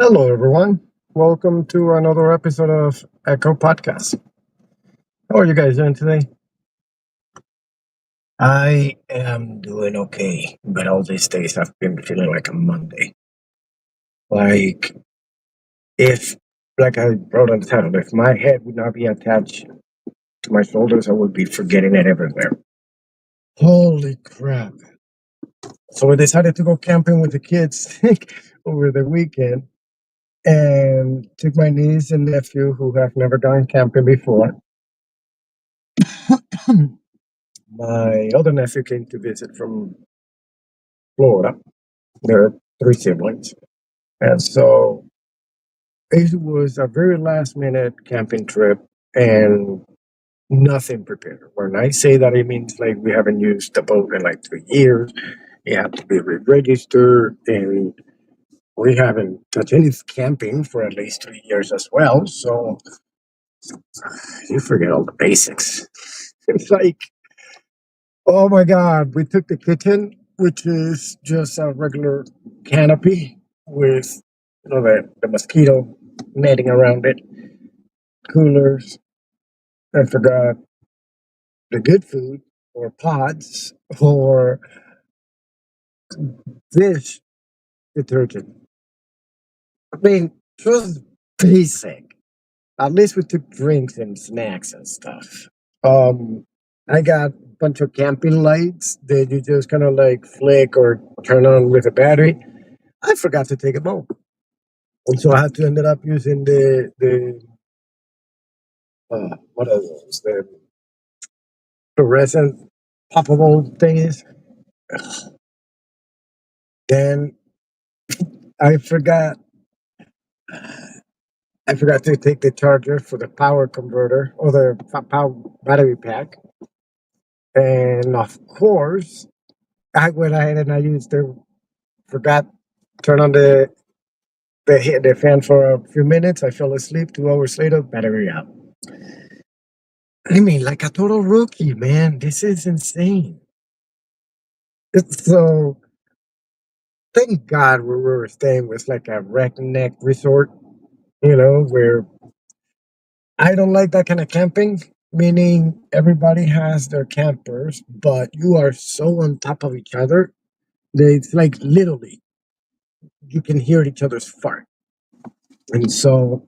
Hello, everyone. Welcome to another episode of Echo Podcast. How are you guys doing today? I am doing okay, but all these days I've been feeling like a Monday. Like if, like I wrote on the title, if my head would not be attached to my shoulders, I would be forgetting it everywhere. Holy crap! So we decided to go camping with the kids over the weekend, and took my niece and nephew who have never gone camping before. My other nephew came to visit from Florida. There are three siblings. And so it was a very last minute camping trip and nothing prepared. When I say that, it means like we haven't used the boat in like 3 years. You have to be re-registered, and we haven't touched any camping for at least 3 years as well. So you forget all the basics. It's like, oh my God, we took the kitchen, which is just a regular canopy with the mosquito netting around it, coolers. I forgot the good food or pods or dish detergent. I mean, just basic. At least we took drinks and snacks and stuff. Um, I got a bunch of camping lights that you just kind of like flick or turn on with a battery. I forgot to take them home. And so I had to ended up using the what are those? The fluorescent poppable thingies. Then I forgot I forgot to take the charger for the power converter or the power battery pack. And of course, I went ahead and I used the forgot turn on the fan for a few minutes. I fell asleep. 2 hours later, battery out. I mean, like a total rookie, man. This is insane. So thank God we were staying with like a redneck resort, where I don't like that kind of camping, meaning everybody has their campers, but you are so on top of each other that it's like literally you can hear each other's fart. And so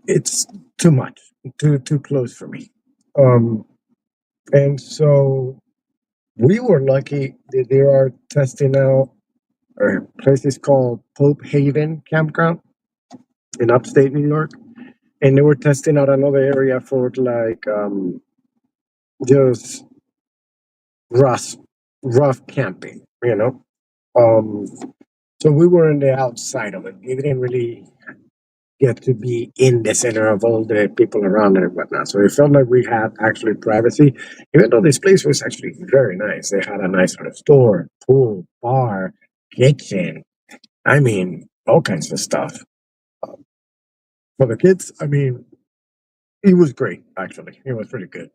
it's too much, too close for me. Um, and so we were lucky that they are testing out a place is called Pope Haven Campground in upstate New York, and they were testing out another area for like just rough rough camping, um so we were in the outside of it. We didn't really get to be in the center of all the people around and whatnot, so it felt like we had actually privacy, even though this place was actually very nice. They had a nice sort of store, pool, bar, kitchen. I mean, all kinds of stuff. For the kids, I mean, it was great, actually. It was pretty good.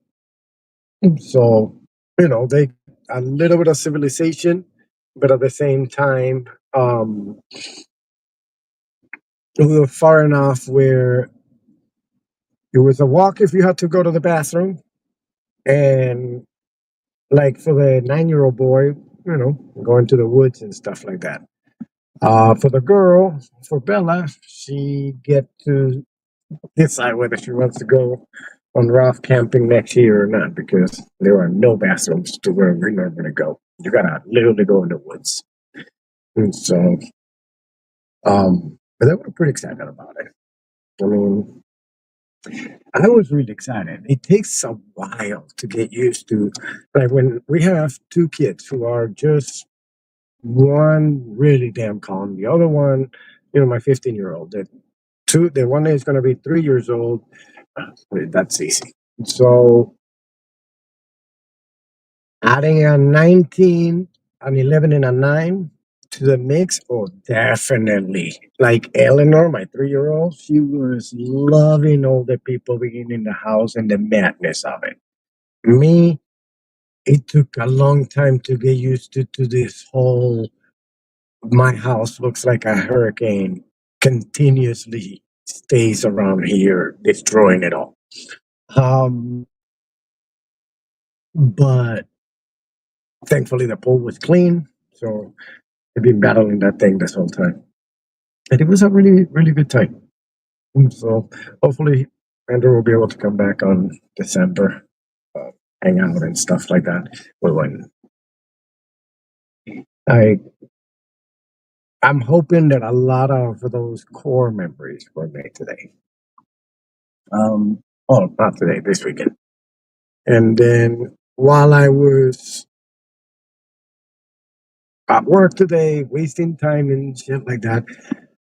So, they a little bit of civilization, but at the same time, um, we were far enough where it was a walk if you had to go to the bathroom, and like for the 9-year-old boy, going to the woods and stuff like that. For the girl, for Bella, she get to decide whether she wants to go on rough camping next year or not, because there are no bathrooms to where we're normally go. You gotta literally go in the woods. And so, but they were pretty excited about it. I mean, I was really excited. It takes a while to get used to, like when we have two kids who are just one really damn calm, the other one, my 15-year-old. The one is going to be 3 years old. That's easy. So adding a 19, an 11, and a 9 to the mix, oh, definitely. Like Eleanor, my 3-year-old, she was loving all the people being in the house and the madness of it. Me, it took a long time to get used to this whole my house looks like a hurricane continuously stays around here, destroying it all. Um, but thankfully, the pool was clean, so I've been battling that thing this whole time, and it was a really, really good time. So hopefully, Andrew will be able to come back on December, uh, hang out and stuff like that. Well, when I I'm hoping that a lot of those core memories were made today. Oh, not today, this weekend. And then while I was at work today, wasting time and shit like that,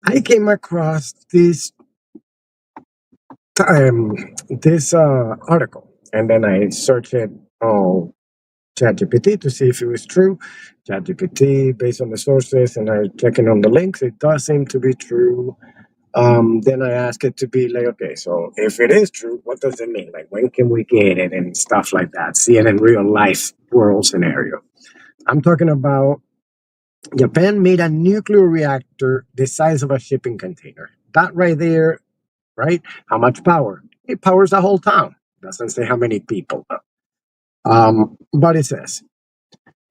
I came across this article, and then I searched it on ChatGPT to see if it was true. ChatGPT, based on the sources, and I checking on the links, it does seem to be true. Then I ask it to be like, okay, so if it is true, what does it mean? Like, when can we get it and stuff like that? See it in real life world scenario. I'm talking about Japan made a nuclear reactor the size of a shipping container. That right there, right? How much power? It powers the whole town. Doesn't say how many people. But it says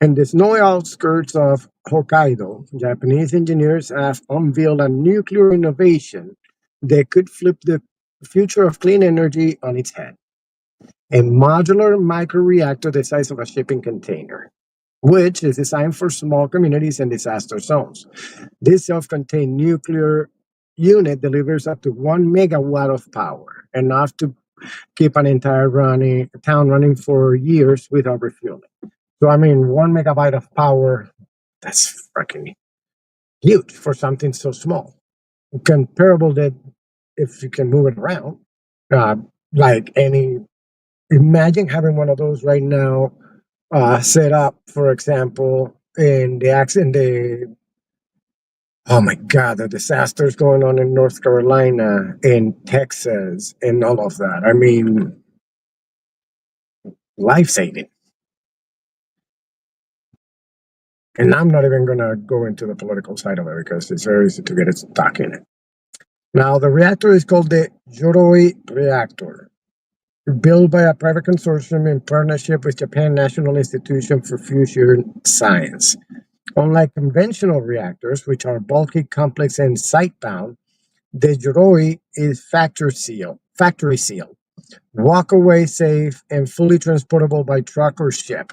in the snowy outskirts of Hokkaido, Japanese engineers have unveiled a nuclear innovation that could flip the future of clean energy on its head. A modular microreactor the size of a shipping container, which is designed for small communities and disaster zones. This self contained nuclear unit delivers up to 1 megawatt of power, enough to keep an entire town running for years without refueling. So, I mean, 1 megabyte of power, that's freaking huge for something so small. Comparable that if you can move it around, uh, like any, imagine having one of those right now set up, for example, in the accident, oh my God, the disasters going on in North Carolina, in Texas, and all of that. I mean, life saving. And I'm not even going to go into the political side of it because it's very easy to get stuck in it. Now, the reactor is called the Yoroi reactor, built by a private consortium in partnership with Japan National Institution for Fusion Science. Unlike conventional reactors, which are bulky, complex, and site-bound, the Yoroi is factory sealed, walk away safe, and fully transportable by truck or ship.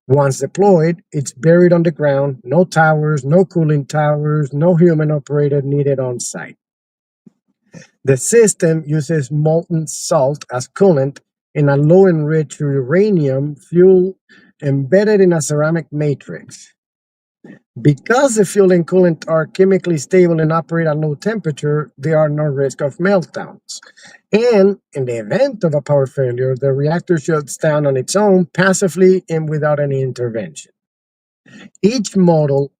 Once deployed, it's buried on the ground, no towers, no cooling towers, no human operator needed on site. The system uses molten salt as coolant in a low enriched uranium fuel embedded in a ceramic matrix. Because the fuel and coolant are chemically stable and operate at low temperature, there are no risk of meltdowns. And in the event of a power failure, the reactor shuts down on its own passively and without any intervention. Each module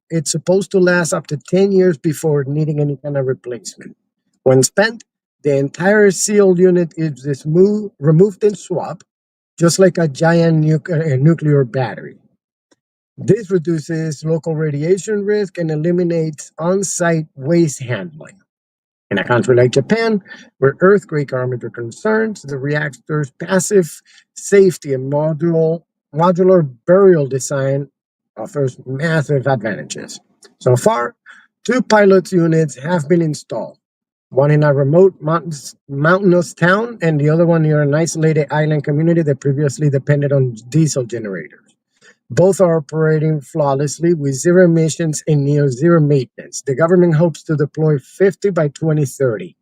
it's supposed to last up to 10 years before needing any kind of replacement. When spent, the entire sealed unit is removed and swapped, just like a giant nuclear battery. This reduces local radiation risk and eliminates on site waste handling. In a country like Japan, where earthquake are major concerns, the reactor's passive safety and modular burial design offers massive advantages. So far, two pilot units have been installed, one in a remote mountainous town and the other one near an isolated island community that previously depended on diesel generators. Both are operating flawlessly with zero emissions and near zero maintenance. The government hopes to deploy 50 by 2030.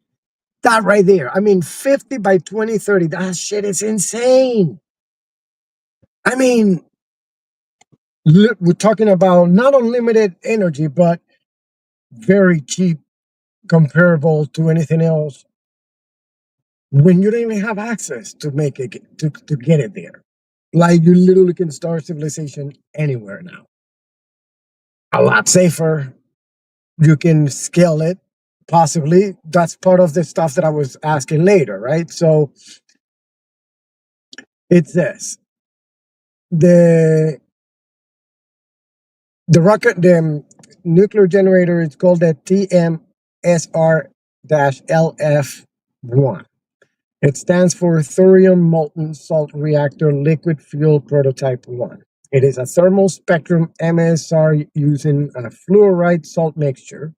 That right there. I mean, 50 by 2030. That shit is insane. I mean, we're talking about not unlimited energy, but very cheap, comparable to anything else when you don't even have access to make it to get it there. Like, you literally can start civilization anywhere now. A lot safer. You can scale it, possibly. That's part of the stuff that I was asking later, right? So it's this. The the nuclear generator is called the TSR-LF1. It stands for Thorium Molten Salt Reactor Liquid Fuel Prototype 1. It is a thermal spectrum MSR using a fluoride salt mixture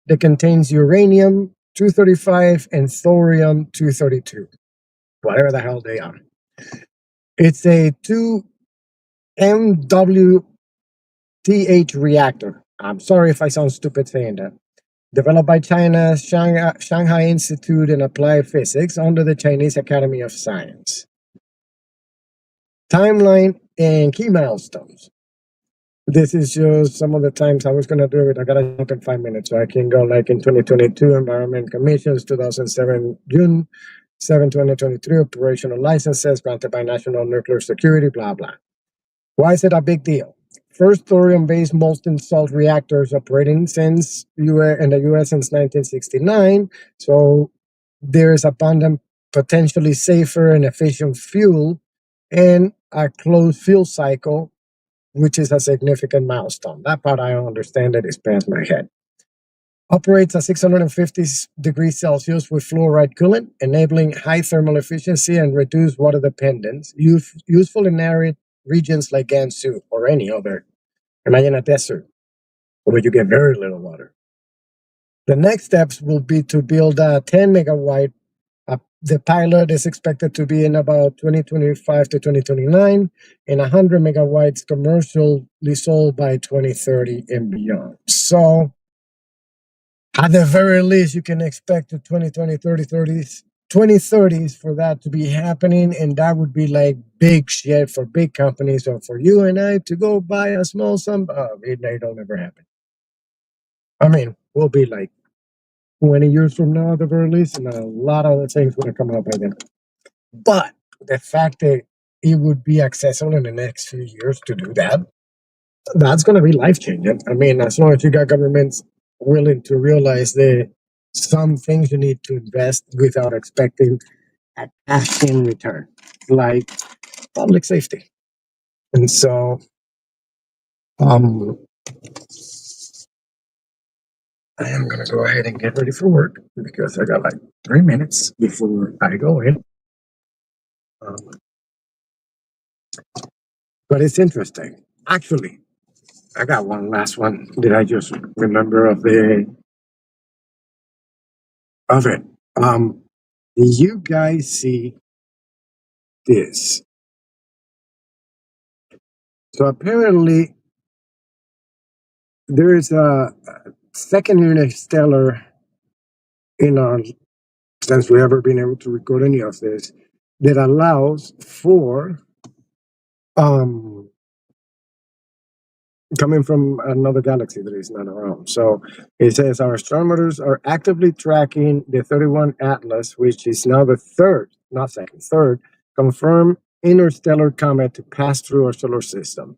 that contains uranium-235 and thorium-232, whatever the hell they are. It's a 2 MWTH reactor. I'm sorry if I sound stupid saying that. Developed by China's Shanghai Institute in Applied Physics under the Chinese Academy of Science. Timeline and key milestones. This is just some of the times I was going to do it. I got to jump in 5 minutes, so I can go like in 2022, Environment Commissions, 2007, June 7, 2023, operational licenses granted by National Nuclear Security, blah, blah. Why is it a big deal? First thorium-based molten salt reactors operating in the U.S. since 1969. So there is abundant, potentially safer and efficient fuel and a closed fuel cycle, which is a significant milestone. That part I don't understand. It is past my head. Operates at 650 degrees Celsius with fluoride coolant, enabling high thermal efficiency and reduced water dependence, useful in arid regions like Gansu or any other. Imagine a desert where you get very little water. The next steps will be to build a 10 megawatt. The pilot is expected to be in about 2025 to 2029 and 100 megawatts commercially sold by 2030 and beyond. So at the very least, you can expect the 2030s for that to be happening, and that would be like big shit for big companies or for you and I to go buy a small sum. It'll never happen. I mean, we'll be like 20 years from now at the very least, and a lot of other things would have come up by then. But the fact that it would be accessible in the next few years to do that, that's going to be life-changing. I mean, as long as you got governments willing to realize that some things you need to invest without expecting a cash in return, like public safety. And so, I am going to go ahead and get ready for work because I got like 3 minutes before I go in. But it's interesting. Actually, I got one last one that I just remember of it. Do you guys see this? So apparently, there is a second interstellar in our, since we ever been able to record any of this, that allows for coming from another galaxy that is not our own. So it says our astronomers are actively tracking the 31 Atlas, which is now the third confirmed interstellar comet to pass through our solar system.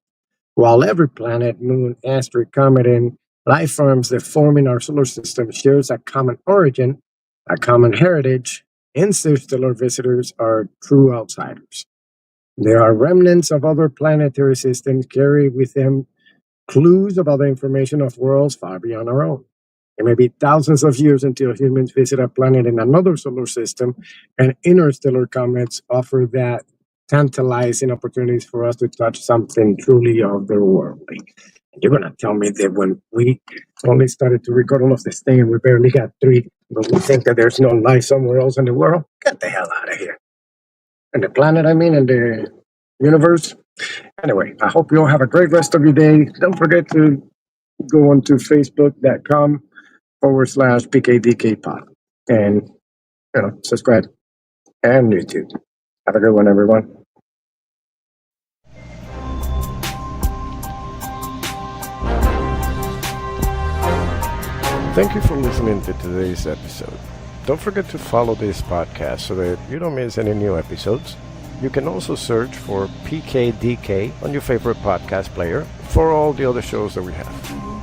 While every planet, moon, asteroid, comet, and life forms that form in our solar system shares a common origin, a common heritage, interstellar visitors are true outsiders. There are remnants of other planetary systems carry with them clues about the information of worlds far beyond our own. It may be thousands of years until humans visit a planet in another solar system, and interstellar comets offer that tantalizing opportunities for us to touch something truly otherworldly. You're going to tell me that when we only started to record all of this thing and we barely got 3, but we think that there's no life somewhere else in the world? Get the hell out of here. And the planet, and the universe. Anyway, I hope you all have a great rest of your day. Don't forget to go on to facebook.com/PKDKPod and subscribe, and YouTube. Have a good one, everyone. Thank you for listening to today's episode. Don't forget to follow this podcast so that you don't miss any new episodes. You can also search for PKDK on your favorite podcast player for all the other shows that we have.